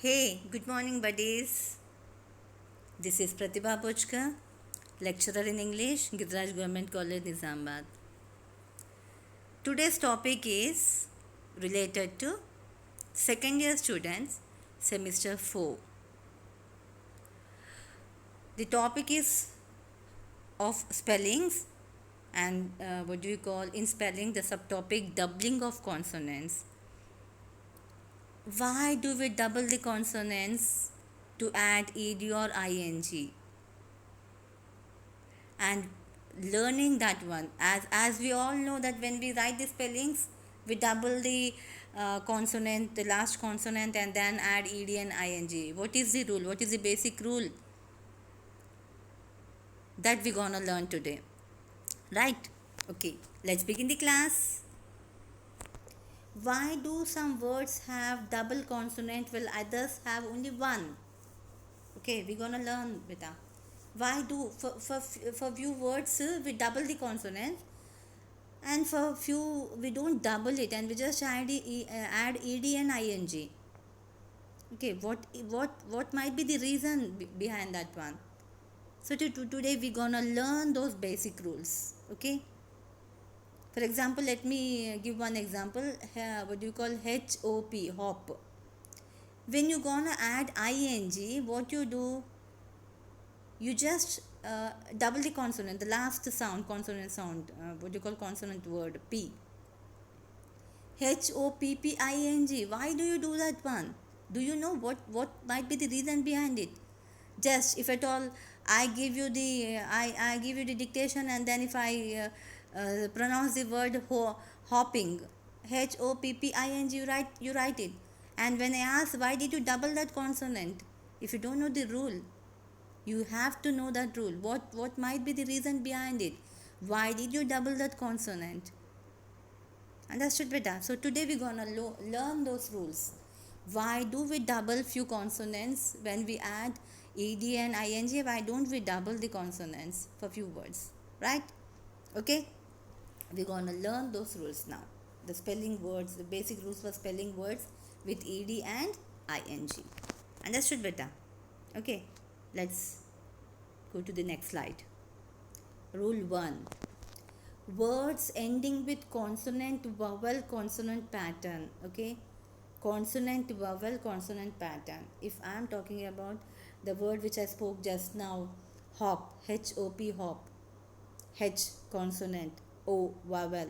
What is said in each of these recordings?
Hey, good morning, buddies. This is Pratibha Pochka, lecturer in English, Gidraj Government College, Nizamabad. Today's topic is related to second year students, semester 4. The topic is of spellings and what do you call in spelling the subtopic doubling of consonants. Why do we double the consonants to add ed or ing? And learning that one, as we all know that when we write the spellings we double the consonant, the last consonant, and then add ed and ing. What is the rule? What is the basic rule that we're gonna learn today, right? Okay, let's begin the class. Why do some words have double consonant while others have only one? Okay, we're gonna learn beta. Why do for few words we double the consonant, and for few we don't double it and we just add ed and ing? Okay, what might be the reason behind that one? So today we're gonna learn those basic rules. Okay, for example, let me give one example. What do you call hop? When you're gonna add ing, what you do, you just double the consonant, the last sound, consonant sound, what do you call consonant word, p. hopping. Why do you do that one? Do you know what might be the reason behind it? Just if at all I give you the I give you the dictation, and then if I pronounce the word hopping, hopping, you write it. And when I ask why did you double that consonant, if you don't know the rule, you have to know that rule. What might be the reason behind it? Why did you double that consonant? Understood, beta? So today we're gonna learn those rules. Why do we double few consonants when we add ed and ing? Why don't we double the consonants for few words, right? Okay, we're gonna learn those rules now. The spelling words, the basic rules for spelling words with ed and ing. Understood, beta? Okay, let's go to the next slide. Rule 1. Words ending with consonant vowel consonant pattern. Okay, consonant vowel consonant pattern. If I am talking about the word which I spoke just now, hop, hop, h consonant, o vowel,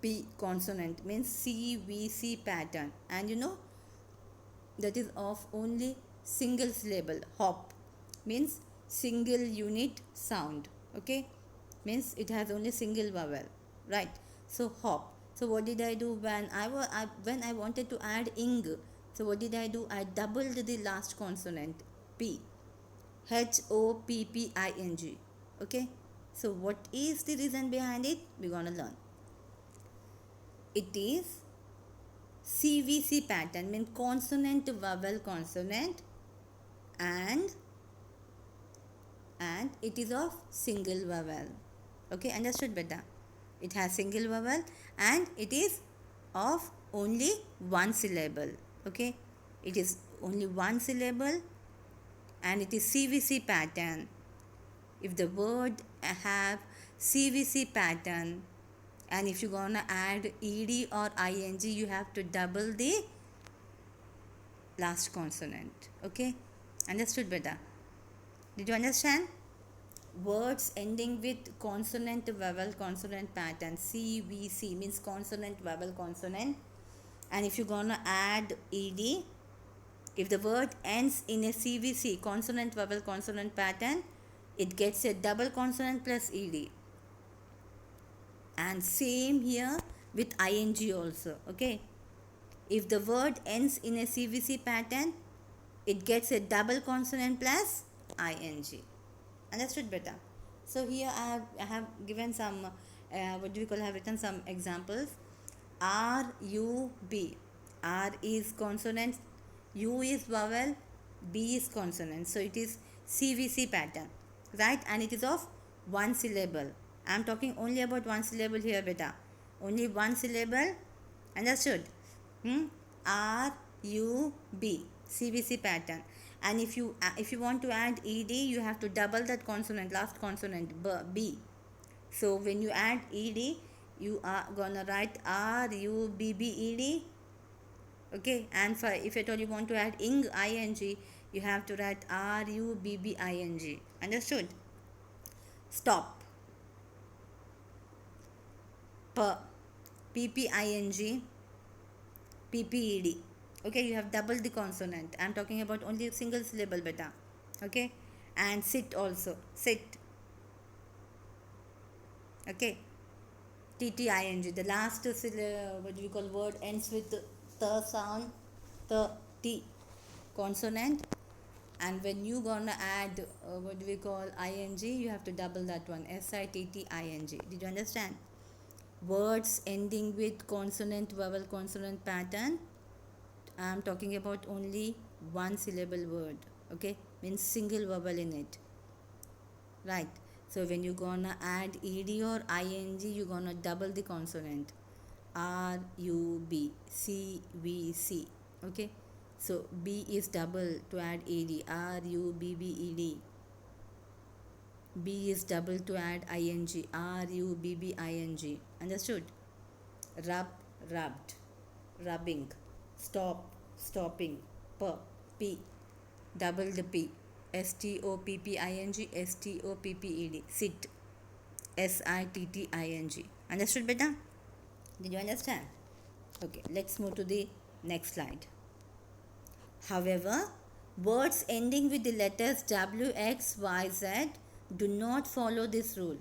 p consonant, means cvc pattern, and you know that is of only single syllable. Hop means single unit sound. Okay, means it has only single vowel, right? So hop. So what did I do when when I wanted to add ing? So what did I do? I doubled the last consonant, p, hopping. Okay, so what is the reason behind it? We're gonna learn. It is CVC pattern, means consonant to vowel consonant, and it is of single vowel. Okay, understood, beta? It has single vowel and it is of only one syllable. Okay, it is only one syllable and it is CVC pattern. If the word have CVC pattern, and if you're gonna add ed or ing, you have to double the last consonant. Okay, understood, beta? Did you understand? Words ending with consonant vowel consonant pattern, CVC, means consonant vowel consonant, and if you're gonna add ed, if the word ends in a CVC, consonant vowel consonant pattern, it gets a double consonant plus ed. And same here with ing also. Okay, if the word ends in a CVC pattern, it gets a double consonant plus ing. Understood, beta? So here I have given some what do we call, I have written some examples. R U B. R is consonant, U is vowel, B is consonant. So it is CVC pattern, right? And it is of one syllable. I am talking only about one syllable here, beta. Only one syllable. Understood? R U B, CVC pattern. And if you want to add ed, you have to double that consonant, last consonant B. So when you add ed, you are gonna write RUBBED. Okay, and for if at all you want to add ing, you have to write RUBBING. Understood? Stop. PPING, PPED. Okay, you have double the consonant. I'm talking about only a single syllable beta. Okay, and sit also. Sit. Okay, TTING. The last what do you call word ends with the sound, the T consonant. And when you gonna add what do we call ing, you have to double that one, SITTING. Did you understand? Words ending with consonant vowel consonant pattern, I'm talking about only one syllable word. Okay, means single vowel in it, right? So when you gonna add ed or ing, you gonna double the consonant, RUBCVC. Okay, so B is double to add ed, RUBBED. B is double to add ing, RUBBING. Understood? Rub, rubbed, rubbing. Stop, stopping. P, double the P. STOPPING, STOPPED. Sit, SITTING. Understood, beta? Did you understand? Okay, let's move to the next slide. However, words ending with the letters W, X, Y, Z do not follow this rule.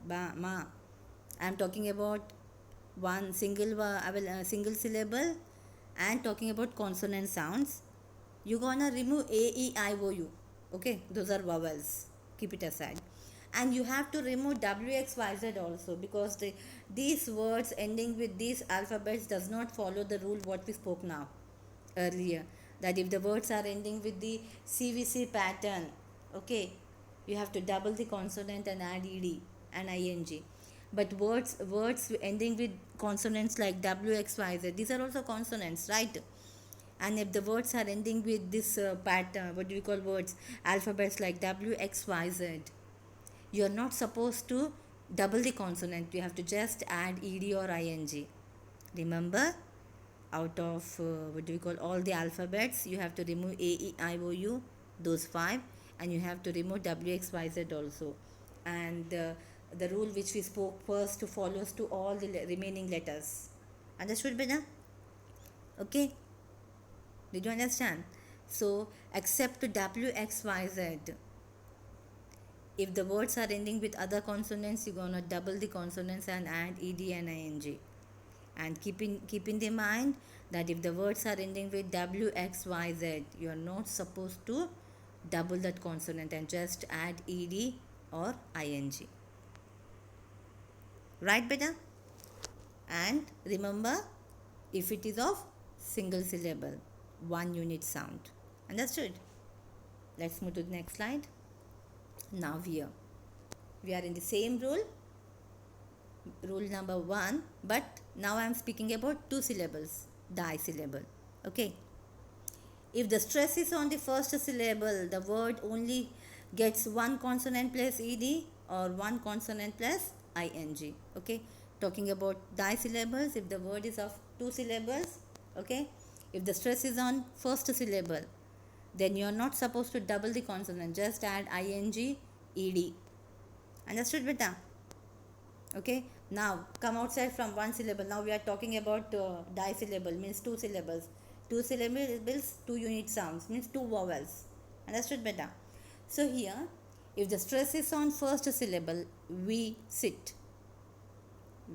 I'm talking about one single syllable and talking about consonant sounds. You're gonna remove A, E, I, O, U. Okay, those are vowels. Keep it aside. And you have to remove W, X, Y, Z also, because these words ending with these alphabets does not follow the rule what we spoke now earlier, that if the words are ending with the CVC pattern, okay, you have to double the consonant and add ed and ing. But words ending with consonants like W, X, Y, Z, these are also consonants, right? And if the words are ending with this pattern, what do we call words, alphabets like W, X, Y, Z, you are not supposed to double the consonant. You have to just add ed or ing. Remember, out of what do we call all the alphabets, you have to remove A, E, I, O, U, those 5, and you have to remove W, X, Y, Z also. And the rule which we spoke first follows to all the remaining letters. Understood, beta? Okay, did you understand? So except W, X, Y, Z, if the words are ending with other consonants, you're gonna double the consonants and add ed and ing. And keep in mind that if the words are ending with W, X, Y, Z, you are not supposed to double that consonant and just add ed or ing. Right, beta? And remember, if it is of single syllable, one unit sound. Understood? Let's move to the next slide. Now here we are in the same rule number 1, but now I am speaking about 2 syllables, disyllable. Okay, if the stress is on the first syllable, the word only gets one consonant plus ed or one consonant plus ing. Okay, talking about disyllables, if the word is of 2 syllables, okay, if the stress is on first syllable, then you are not supposed to double the consonant, just add ing, ed. Understood, beta? Okay, now come outside from one syllable. Now we are talking about disyllable, means 2 syllables. 2 syllables, 2 unit sounds, means 2 vowels. Understood, beta? So here, if the stress is on first syllable, we sit.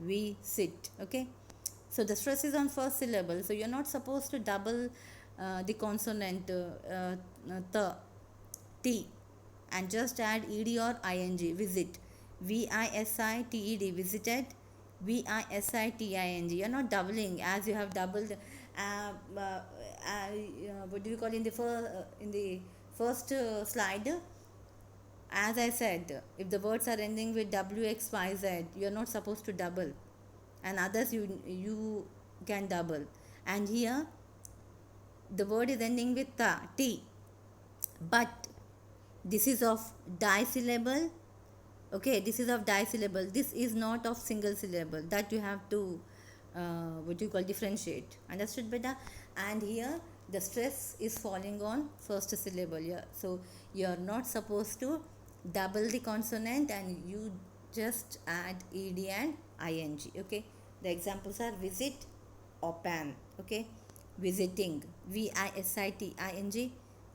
We sit. Okay, so the stress is on first syllable, so you're not supposed to double the consonant T and just add ed or ing. Visit, VISITED, visited, VISITING. You're not doubling as you have doubled what do you call in the first slide. As I said, if the words are ending with W, X, Y, Z, you're not supposed to double, and others you can double. And here the word is ending with ta, t, but this is of disyllable. Okay, this is of disyllable, this is not of single syllable. That you have to what you call differentiate. Understood, beta? And here the stress is falling on first syllable. Yeah, so you are not supposed to double the consonant, and you just add ed and ing. Okay, the examples are visit, open. Okay, visiting, visit,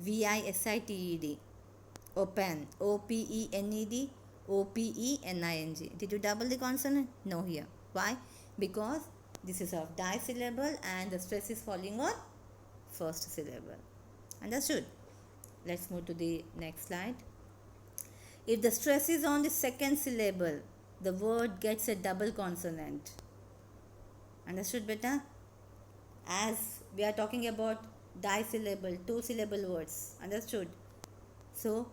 visitted. Open, opened, opening. Did you double the consonant? No here. Why? Because this is of disyllable and the stress is falling on first syllable. Understood? Let's move to the next slide. If the stress is on the second syllable, the word gets a double consonant. Understood, beta? As we are talking about disyllable, two syllable words. Understood? So,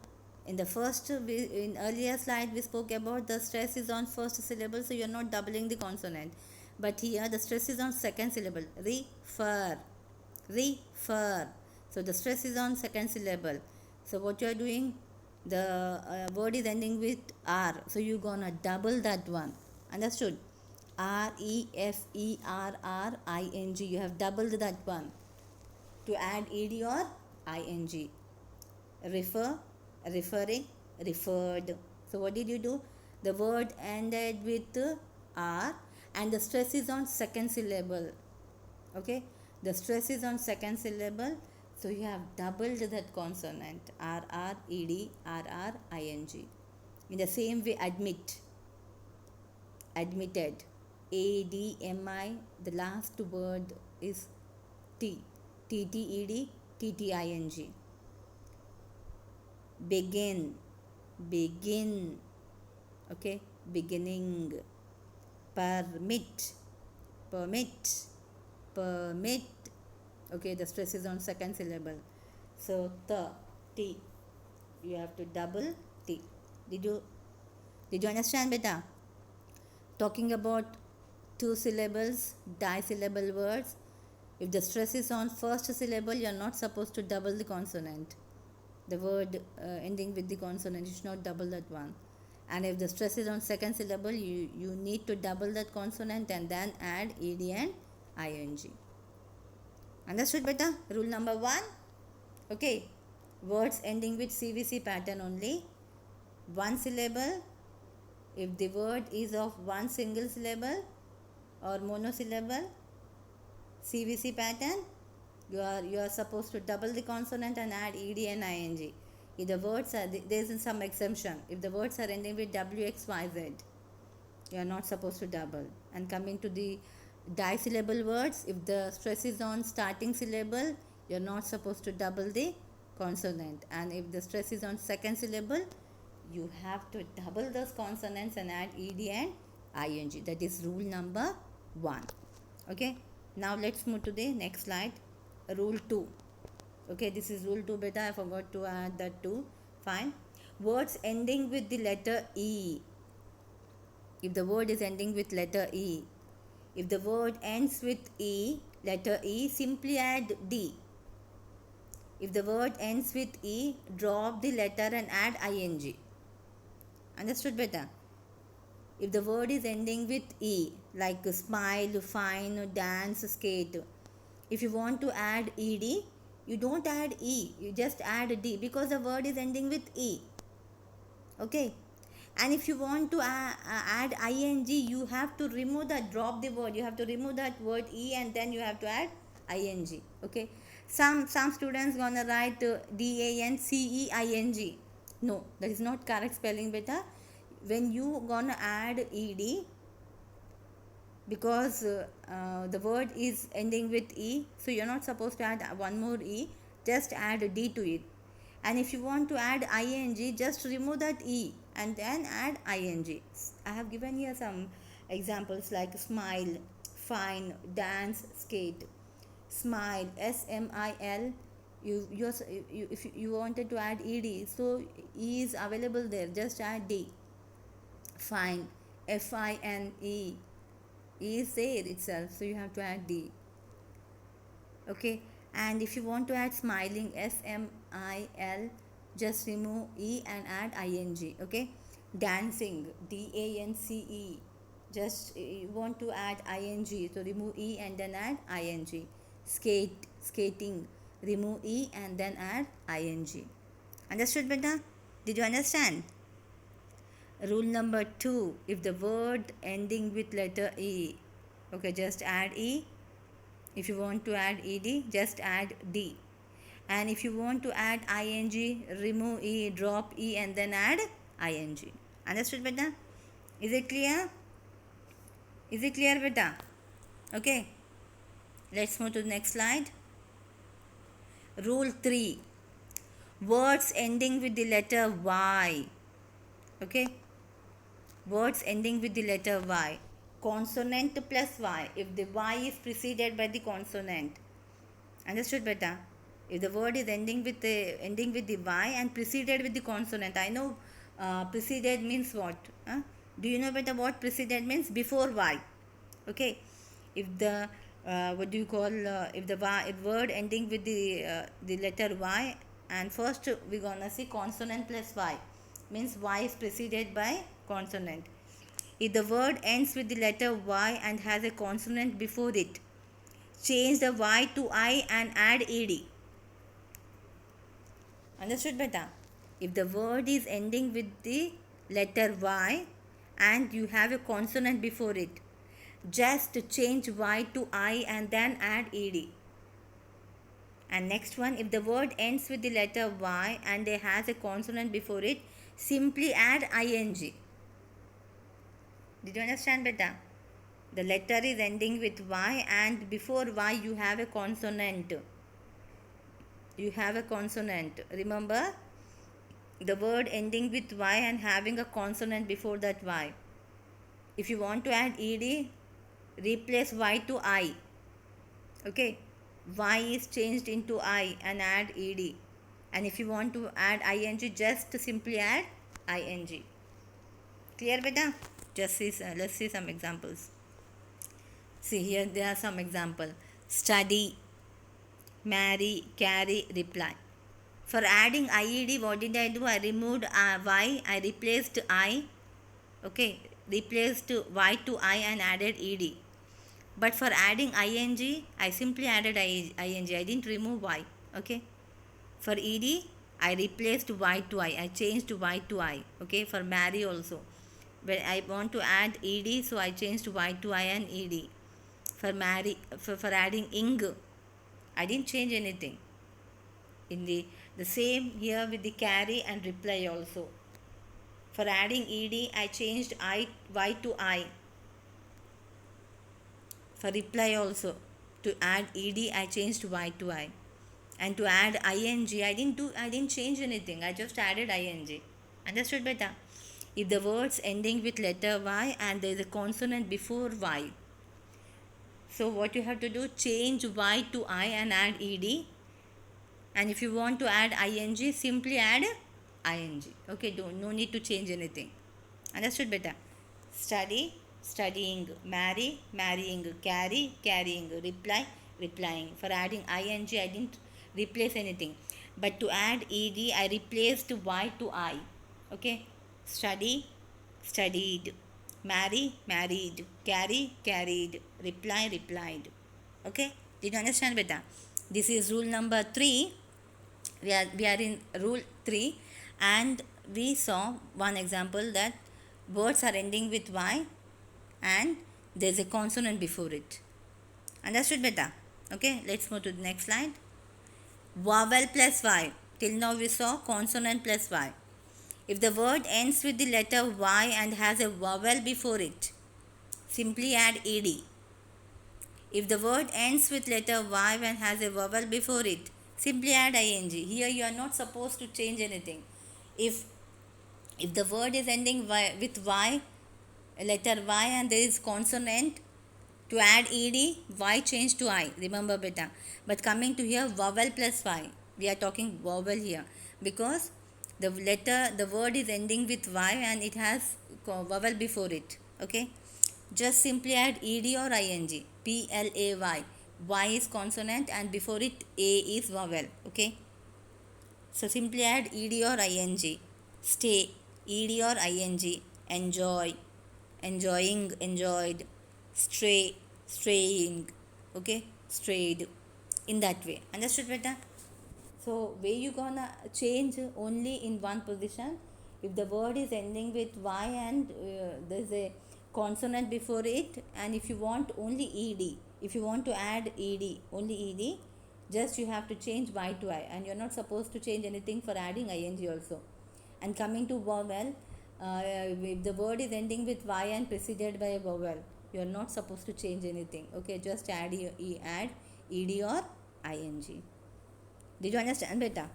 in earlier slide we spoke about the stress is on first syllable, so you are not doubling the consonant. But here the stress is on second syllable. Refer, refer. So the stress is on second syllable. So what you are doing? The word is ending with r, so you gonna double that one. Understood? referring. You have doubled that one to add ed or ing. Refer, referring, referred. So what did you do? The word ended with r and the stress is on second syllable. Okay, the stress is on second syllable, so you have doubled that consonant. rred, rring. In the same way, admit, admitted, admi. The last word is t, tted, tting. Begin, begin. Okay, beginning. Permit, permit, permit. Okay, the stress is on second syllable, so t, you have to double t. Did you understand, beta? Talking about two syllables, disyllable words, if the stress is on first syllable, you are not supposed to double the consonant. The word ending with the consonant, you should not double that one. And if the stress is on second syllable, you need to double that consonant and then add ed and ing. Understood, beta? Rule number 1. Okay, words ending with CVC pattern only. One syllable. If the word is of one single syllable or monosyllable, CVC pattern, you are supposed to double the consonant and add ed and ing. If the words are, there is some exemption. If the words are ending with wxyz, you are not supposed to double. And coming to the disyllable words, if the stress is on starting syllable, you are not supposed to double the consonant. And if the stress is on second syllable, you have to double those consonants and add ed and ing. That is rule number 1. Okay, now let's move to the next slide. Rule 2. Okay, this is rule 2, beta. I forgot to add that too. Fine. Words ending with the letter e. If the word is ending with letter e, if the word ends with e, letter e, simply add d. If the word ends with e, drop the letter and add ing. Understood, beta? If the word is ending with e, like smile, fine, dance, skate, if you want to add ed, you don't add e, you just add d, because the word is ending with e. Okay, and if you want to add ing, you have to remove that, drop the word, you have to remove that word e and then you have to add ing. Okay, some students gonna write dancing. No, that is not correct spelling, beta. When you gonna add ed, because the word is ending with e, so you're not supposed to add one more e, just add d to it. And if you want to add ing, just remove that e and then add ing. I have given here some examples like smile, fine, dance, skate. Smile, smile. If you wanted to add ed, so e is available there, just add d. Fine, fine, e is there itself, so you have to add d. Okay, And if you want to add smiling, SMIL, just remove E and add ING. Okay. Dancing, DANCE, just you want to add ING, so remove E and then add ING. Skating, remove E and then add ING. Understood, beta? Did you understand? Rule number 2, if the word ending with letter E, okay, just add E. If you want to add ED, just add D. And if you want to add ING, remove E, drop E and then add ING. Understood, beta? Is it clear? Is it clear, beta? Okay. Let's move to the next slide. Rule 3. Words ending with the letter Y. Okay. Words ending with the letter Y. Consonant plus Y. If the Y is preceded by the consonant. Understood, beta? If the word is ending with the Y and preceded with the consonant. I know preceded means what? Do you know, beta, what preceded means? Before Y. Okay. If the what do you call if the y, if word ending with the letter Y, and first we're gonna see consonant plus Y, means Y is preceded by consonant. If the word ends with the letter Y and has a consonant before it, change the Y to I and add ed. Understood, beta? If the word is ending with the letter Y and you have a consonant before it, just change Y to I and then add ed. And next one, if the word ends with the letter Y and it has a consonant before it, simply add ing. Did you understand, beta? The letter is ending with Y and before Y you have a consonant. You have a consonant. Remember, the word ending with Y and having a consonant before that Y. If you want to add ed, replace Y to I. Okay. Y is changed into I and add ed. And if you want to add ing, just simply add ing. Clear, beta? Just see, let's see some examples. See, here there are some examples. Study, marry, carry, reply. For adding IED, what did I do? I removed Y, I replaced I. Okay, replaced Y to I and added ED. But for adding ING, I simply added ING. I didn't remove Y. Okay. For ED, I replaced Y to I. I changed Y to I. Okay. For marry also, when I want to add ED, so I changed Y to I and ED. For marry, for adding ing, I didn't change anything. In the same here with the carry and reply also. For adding ED, I changed Y to I. For reply also, to add ED, I changed Y to I. And to add ING, I didn't change anything. I just added ING. Understood, beta? If the words ending with letter Y and there is a consonant before Y, so what you have to do, change Y to I and add ED. And if you want to add ING, simply add ING. Okay, no need to change anything. Understood, beta? Study, studying, marry, marrying, carry, carrying, reply, replying. For adding ING, I didn't replace anything. But to add ED, I replaced Y to I. Okay, study, studied, marry, married, carry, carried, reply, replied. Okay, did you understand, beta? This is rule number 3. We are in rule 3, and we saw one example that words are ending with Y and there is a consonant before it. Understood, beta? Okay, let's move to the next slide. Vowel plus Y. Till now we saw consonant plus Y. If the word ends with the letter Y and has a vowel before it, simply add ed. If the word ends with letter Y and has a vowel before it, simply add ing. Here you are not supposed to change anything. If the word is ending with Y, letter Y, and there is consonant, to add ed, Y change to I. Remember, beta. But coming to here, vowel plus Y. We are talking vowel here because the word is ending with Y and it has vowel before it. Okay. Just simply add ed or ing. PLAY. Y is consonant and before it A is vowel. Okay, so simply add ed or ing. Stay, ed or ing. Enjoy, enjoying, enjoyed. Stray, straying. Okay, strayed. In that way, understood beta? So where you gonna change only in one position, if the word is ending with y and there's a consonant before it, and if you want only ed, if you want to add ed, only ed, just you have to change y to I, and you're not supposed to change anything for adding ing also. And coming to vowel, if the word is ending with y and preceded by a vowel, you're not supposed to change anything. Okay, just add ed or ing. Did you understand beta?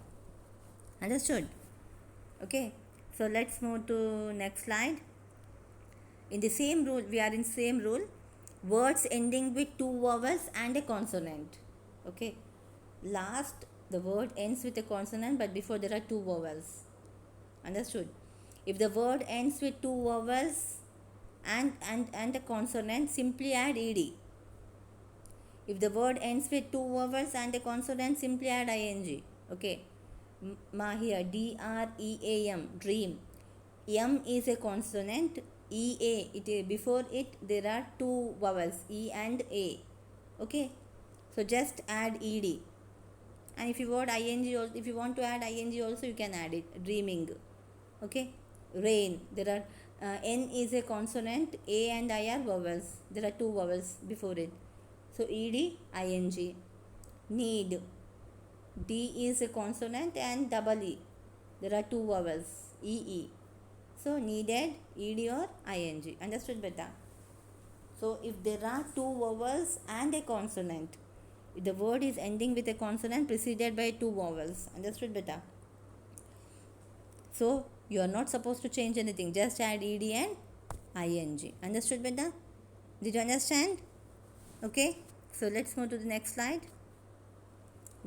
Understood? Okay. So let's move to next slide. In the same rule, we are in same rule. Words ending with two vowels and a consonant. Okay. Last, the word ends with a consonant, but before there are two vowels. Understood? If the word ends with two vowels and a consonant, simply add ed. If the word ends with two vowels and a consonant, simply add ing. Okay. Mahia, dream, dream. M is a consonant. Before it there are two vowels, E and A. Okay. So just add ed. And if you want ing also, if you want to add ing also, you can add it. Dreaming. Okay. Rain. There are N is a consonant. A and I are vowels. There are two vowels before it. So ed, ing. Need. D is a consonant and double E. There are two vowels, EE. So needed, ED or ING. Understood beta? So if there are two vowels and a consonant, if the word is ending with a consonant preceded by two vowels. Understood beta? So you are not supposed to change anything. Just add ED and ING. Understood beta? Did you understand? Okay. So let's move to the next slide.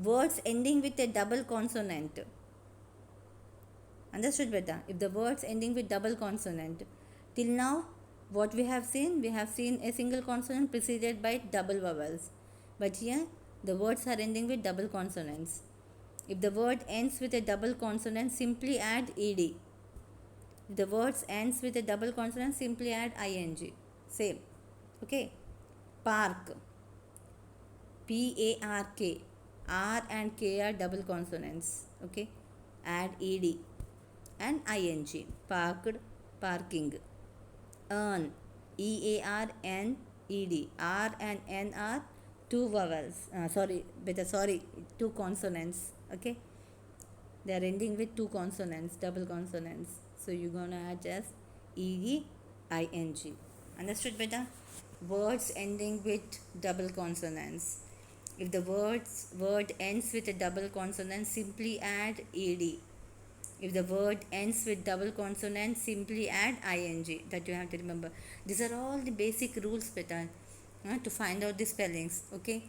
Words ending with a double consonant. Understood beta? If the words ending with double consonant, till now what we have seen a single consonant preceded by double vowels, but here the words are ending with double consonants. If the word ends with a double consonant, simply add ed. If the words ends with a double consonant, simply add ing. Same. Okay. Park, PARK. R and K are double consonants. Okay. Add ed and ing. Parked, parking. Earn, EARNED. R and N are two vowels. Sorry, two consonants. Okay, they are ending with two consonants, double consonants. So you're gonna add just EDING. Understood, beta? Words ending with double consonants. If the word ends with a double consonant, simply add ed. If the word ends with double consonant, simply add ing. That you have to remember. These are all the basic rules, beta, to find out the spellings. Okay.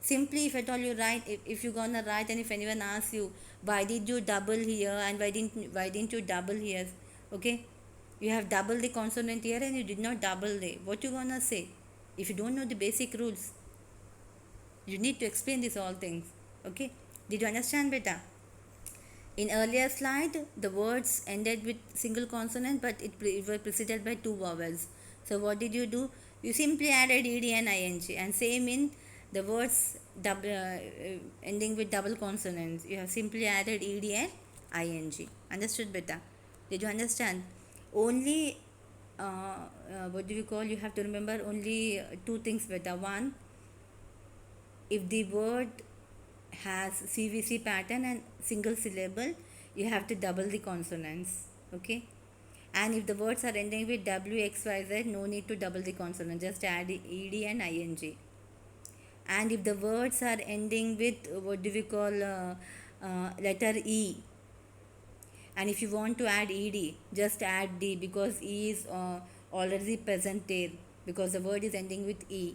Simply, if at all you write, if you're gonna write, and if anyone asks you why did you double here and why didn't you double here, okay, you have doubled the consonant here and you did not double there. What you gonna say? If you don't know the basic rules, you need to explain these all things. Okay. Did you understand, beta? In earlier slide, the words ended with single consonant, but it was preceded by two vowels. So what did you do? You simply added ed and ing, and same in the words ending with double consonants. You have simply added ed and ing. Understood, beta? Did you understand? Only what do you call? You have to remember only two things, beta. One, if the word has CVC pattern and single syllable, you have to double the consonants. Okay. And if the words are ending with WXYZ, no need to double the consonant, just add ED and ING. And if the words are ending with what do we call letter E, and if you want to add ED, just add D, because E is already present there, because the word is ending with E.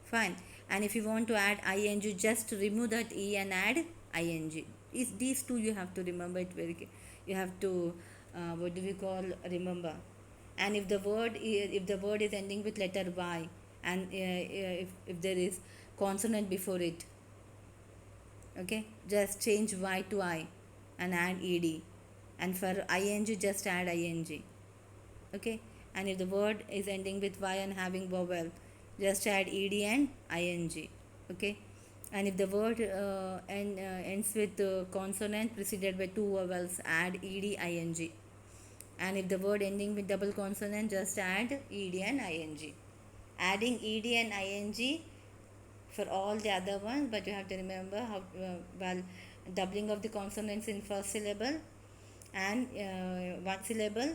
Fine. And if you want to add ing, just remove that e and add ing. These two you have to remember it very. You have to what do we call remember. And if the word is ending with letter y, and if there is consonant before it. Okay, just change y to I and add ed, and for ing just add ing. Okay, and if the word is ending with y and having vowel, just add ed and ing. Okay, and if the word ends with consonant preceded by two vowels, add ed ing, and if the word ending with double consonant, just add ed and ing. Adding ed and ing for all the other ones, but you have to remember how doubling of the consonants in first syllable and one syllable,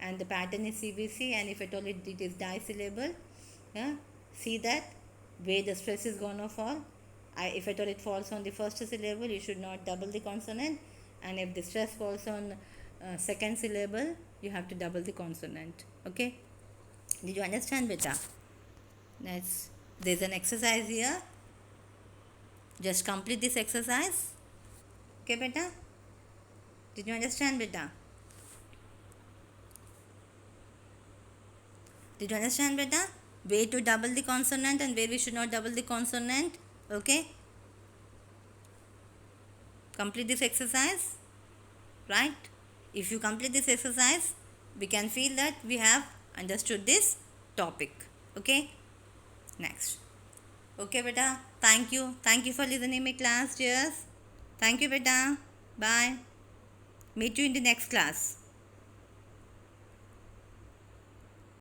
and the pattern is CBC, and if at all it is disyllable, see that where the stress is gonna fall. If at all it falls on the first syllable, you should not double the consonant, and if the stress falls on second syllable, you have to double the consonant. Okay, did you understand, beta? There's an exercise here. Just complete this exercise. Okay, beta? Did you understand, beta? Did you understand, beta? Where to double the consonant and where we should not double the consonant. Okay? Complete this exercise. Right? If you complete this exercise, we can feel that we have understood this topic. Okay? Next. Okay, beta. Thank you. Thank you for listening my class, dears. Thank you, beta. Bye. Meet you in the next class.